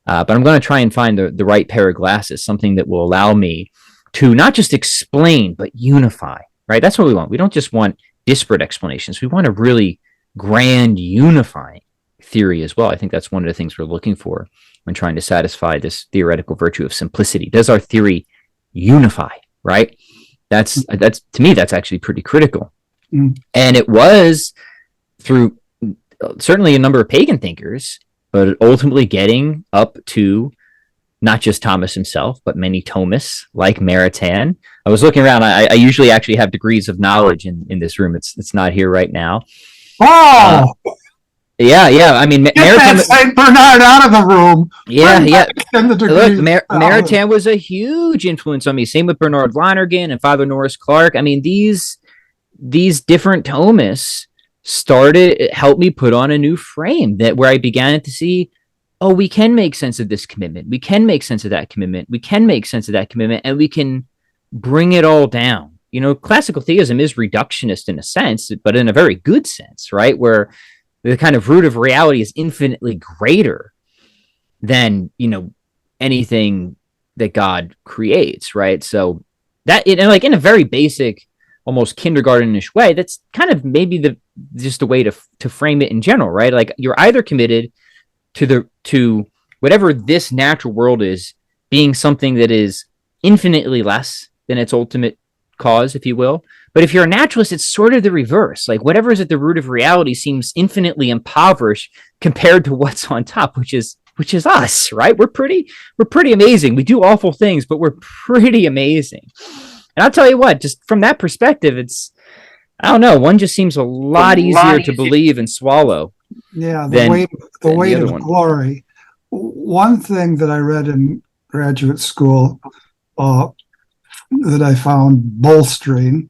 But I'm going to try and find the right pair of glasses, something that will allow me to not just explain, but unify, right? That's what we want. We don't just want disparate explanations. We want a really grand unifying theory as well. I think that's one of the things we're looking for when trying to satisfy this theoretical virtue of simplicity. Does our theory unify, right? That's to me, that's actually pretty critical. And it was through certainly a number of pagan thinkers, but ultimately getting up to not just Thomas himself, but many Thomists like Maritain. I was looking around. I usually actually have degrees of knowledge in this room. It's not here right now. Oh, yeah. I mean, get that Saint Bernard out of the room. Yeah. Look, Maritain was a huge influence on me. Same with Bernard Lonergan and Father Norris Clark. I mean, these different Thomists helped me put on a new frame where I began to see, oh, we can make sense of this commitment. We can make sense of that commitment. We can make sense of that commitment, and we can bring it all down. You know, classical theism is reductionist in a sense, but in a very good sense, right? Where the kind of root of reality is infinitely greater than, anything that God creates, right? So that, like in a very basic, almost kindergartenish way, that's kind of maybe just a way to frame it in general, right? Like you're either committed to whatever this natural world is being something that is infinitely less than its ultimate cause, if you will. But if you're a naturalist, it's sort of the reverse. Like whatever is at the root of reality seems infinitely impoverished compared to what's on top, which is us, right? We're pretty amazing. We do awful things, but we're pretty amazing. And I'll tell you what, just from that perspective, I don't know, one just seems a lot easier to believe and swallow. Yeah, the weight of glory. One thing that I read in graduate school that I found bolstering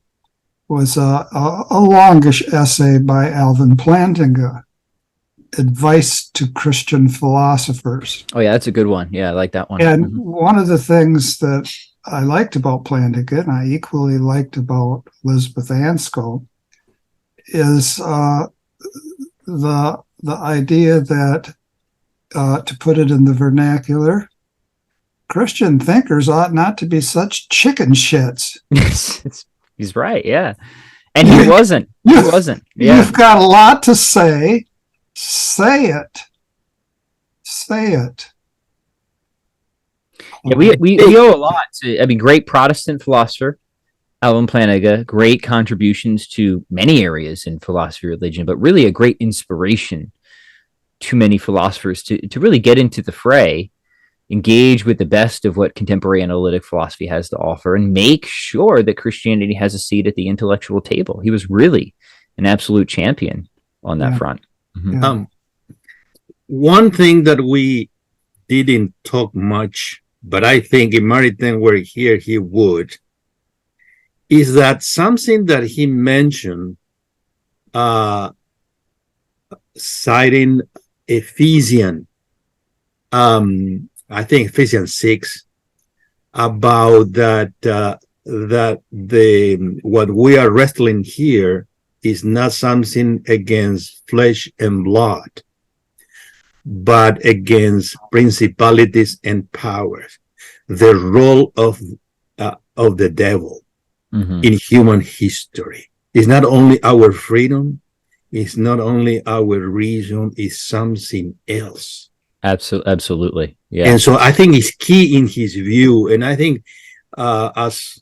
was a longish essay by Alvin Plantinga, Advice to Christian Philosophers. Oh yeah, that's a good one. Yeah, I like that one. And one of the things that I liked about Plantinga, and I equally liked about Elizabeth Ansco, is the idea that, to put it in the vernacular, Christian thinkers ought not to be such chicken shits. He's right, yeah. And he wasn't. He wasn't. Yeah. You've got a lot to say. Say it. Say it. Yeah, we owe a lot to, great Protestant philosopher, Alvin Plantinga, great contributions to many areas in philosophy, religion, but really a great inspiration to many philosophers to really get into the fray, engage with the best of what contemporary analytic philosophy has to offer, and make sure that Christianity has a seat at the intellectual table. He was really an absolute champion on that front. Yeah. One thing that we didn't talk much, but I think if Maritain were here, he would, is that something that he mentioned, citing Ephesians, I think Ephesians 6, about that what we are wrestling here is not something against flesh and blood, but against principalities and powers. The role of the devil in human history is not only our freedom, it's not only our reason, it's something else. Absolutely. Yeah. And so I think it's key in his view. And I think as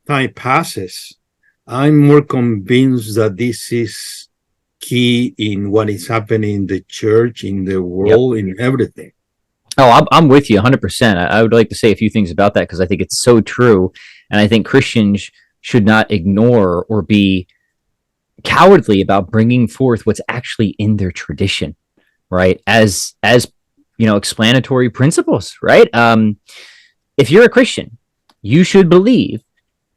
time passes, I'm more convinced that this is key in what is happening in the church, in the world, in everything. Oh, I'm with you 100%. I would like to say a few things about that because I think it's so true. And I think Christians should not ignore or be cowardly about bringing forth what's actually in their tradition, right? As explanatory principles, right? If you're a Christian, you should believe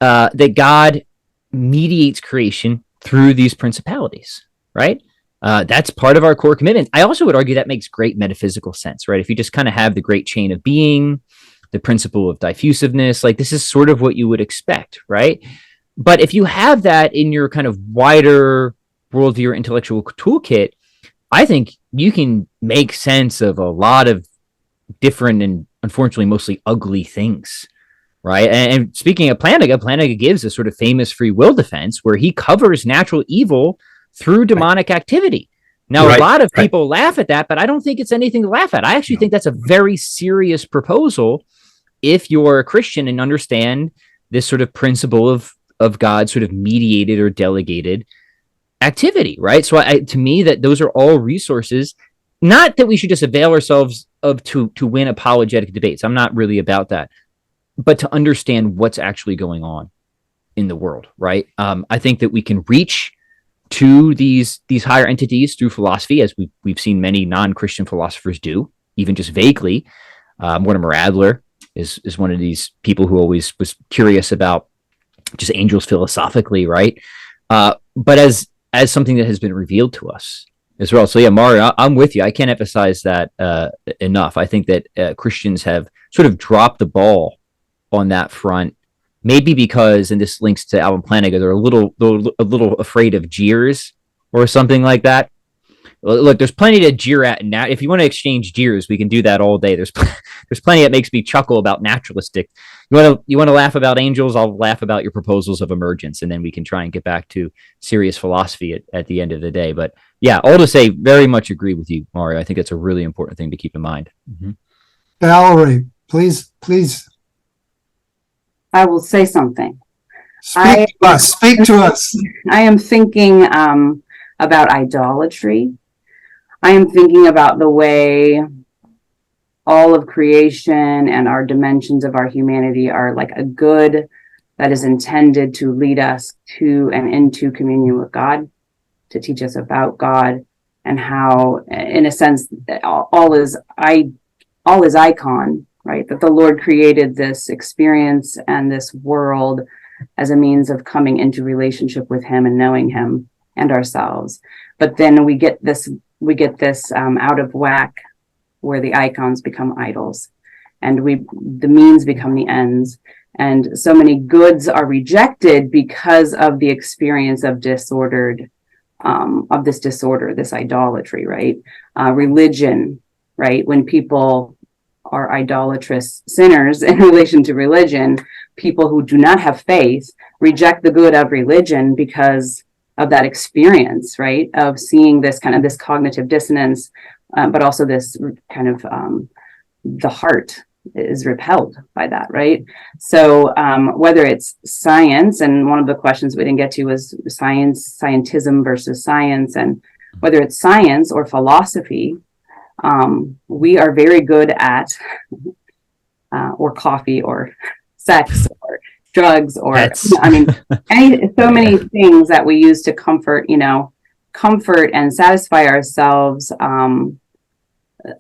that God mediates creation through these principalities, right? That's part of our core commitment. I also would argue that makes great metaphysical sense, right? If you just kind of have the great chain of being, the principle of diffusiveness, like this is sort of what you would expect, right? But if you have that in your kind of wider worldview or intellectual toolkit, I think you can make sense of a lot of different and unfortunately mostly ugly things, right? And speaking of Plantinga gives a sort of famous free will defense where he covers natural evil through demonic activity. Now, a lot of people laugh at that, but I don't think it's anything to laugh at. I actually think that's a very serious proposal if you're a Christian and understand this sort of principle of God's sort of mediated or delegated activity, right? So to me, that those are all resources, not that we should just avail ourselves of to win apologetic debates. I'm not really about that, but to understand what's actually going on in the world, right? I think that we can reach to these higher entities through philosophy, as we've seen many non-Christian philosophers do, even just vaguely. Mortimer Adler is one of these people who always was curious about just angels philosophically, right? But as something that has been revealed to us as well. So yeah, Mario, I'm with you. I can't emphasize that enough. I think that Christians have sort of dropped the ball on that front. Maybe because, and this links to Alvin Plantinga, they're a little afraid of jeers or something like that. Look, there's plenty to jeer at, and if you want to exchange jeers, we can do that all day. There's plenty that makes me chuckle about naturalistic. You want to laugh about angels? I'll laugh about your proposals of emergence, and then we can try and get back to serious philosophy at the end of the day. But yeah, all to say, very much agree with you, Mario. I think that's a really important thing to keep in mind. Mm-hmm. Valerie, please. I will say something. Speak to us. I am thinking about idolatry. I am thinking about the way all of creation and our dimensions of our humanity are like a good that is intended to lead us to and into communion with God, to teach us about God, and how, in a sense, all is icon, right? That the Lord created this experience and this world as a means of coming into relationship with Him and knowing Him and ourselves. But then we get this out of whack, where the icons become idols, and the means become the ends, and so many goods are rejected because of the experience of this disorder, this idolatry, right? Religion, right? When people are idolatrous sinners in relation to religion, people who do not have faith reject the good of religion because of that experience, right? Of seeing this cognitive dissonance, but also this kind of the heart is repelled by that, right? So whether it's science, and one of the questions we didn't get to was scientism versus science, and whether it's science or philosophy, we are very good at, or coffee, or sex, or drugs, or so many things that we use to comfort and satisfy ourselves on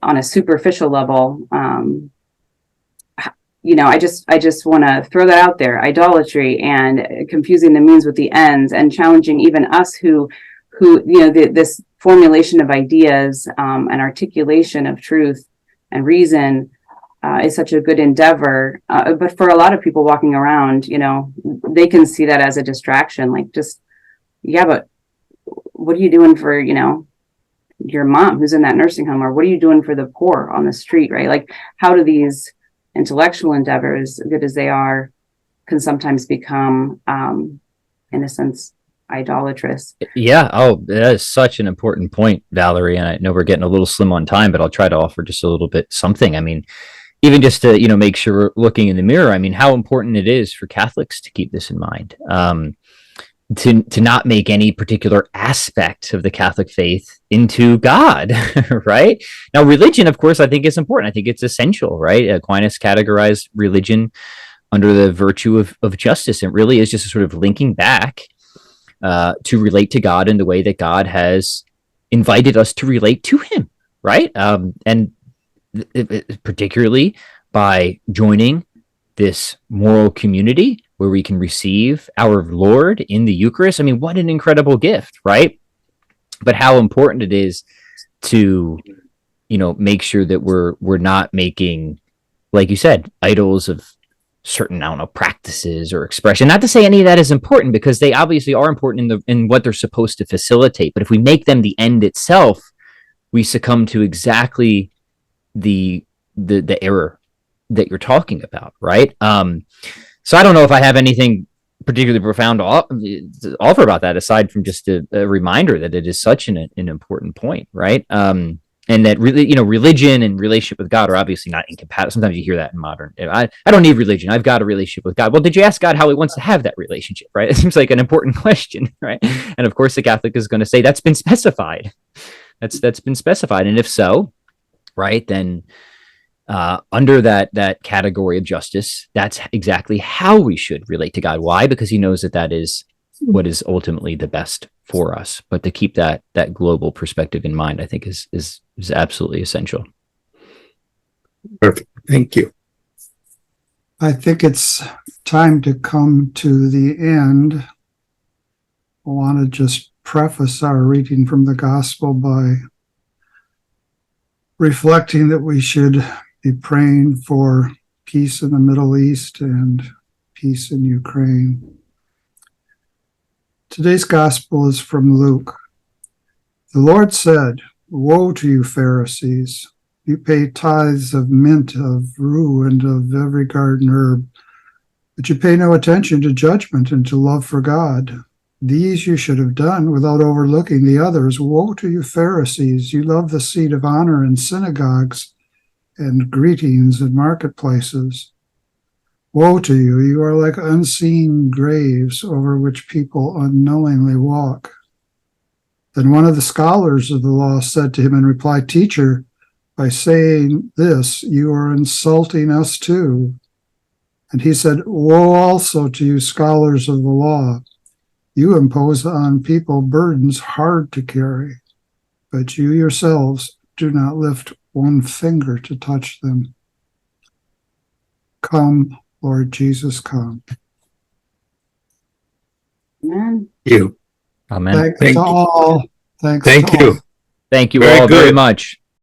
a superficial level. I just want to throw that out there: idolatry and confusing the means with the ends, and challenging even us who this formulation of ideas and articulation of truth and reason is such a good endeavor. But for a lot of people walking around, they can see that as a distraction. Like, but what are you doing for, your mom who's in that nursing home? Or what are you doing for the poor on the street, right? Like, how do these intellectual endeavors, good as they are, can sometimes become, in a sense, idolatrous? Yeah. Oh, that is such an important point, Valerie. And I know we're getting a little slim on time, but I'll try to offer just a little bit something. I mean, even just to, make sure we're looking in the mirror. I mean, how important it is for Catholics to keep this in mind, to not make any particular aspect of the Catholic faith into God, right? Now, religion, of course, I think is important. I think it's essential, right? Aquinas categorized religion under the virtue of justice. It really is just a sort of linking back to relate to God in the way that God has invited us to relate to Him, right? And particularly by joining this moral community where we can receive our Lord in the Eucharist. I mean, what an incredible gift, right? But how important it is to, make sure that we're not making, like you said, idols of certain, I don't know, practices or expression. Not to say any of that is important, because they obviously are important in what they're supposed to facilitate. But if we make them the end itself, we succumb to exactly the error that you're talking about, right? So I don't know if I have anything particularly profound to offer about that, aside from just a reminder that it is such an important point, right? And that really, religion and relationship with God are obviously not incompatible. Sometimes you hear that in modern. I don't need religion. I've got a relationship with God. Well, did you ask God how He wants to have that relationship? Right? It seems like an important question, right? And of course, the Catholic is going to say that's been specified. That's been specified, and if so, right, then under that category of justice, that's exactly how we should relate to God. Why? Because He knows that is what is ultimately the best for us. But to keep that global perspective in mind, I think is absolutely essential. Perfect. Thank you. I think it's time to come to the end. I want to just preface our reading from the Gospel by reflecting that we should be praying for peace in the Middle East and peace in Ukraine. Today's Gospel is from Luke. The Lord said, "Woe to you, Pharisees! You pay tithes of mint, of rue, and of every garden herb, but you pay no attention to judgment and to love for God. These you should have done without overlooking the others. Woe to you, Pharisees! You love the seat of honor in synagogues and greetings in marketplaces. Woe to you! You are like unseen graves over which people unknowingly walk." Then one of the scholars of the law said to him in reply, "Teacher, by saying this, you are insulting us too." And he said, "Woe also to you, scholars of the law! You impose on people burdens hard to carry, but you yourselves do not lift one finger to touch them. Come, Lord Jesus, come." Amen. You. Amen. Thanks Thank to you. all. Thanks Thank to you. all. Thank you Very all very good. much.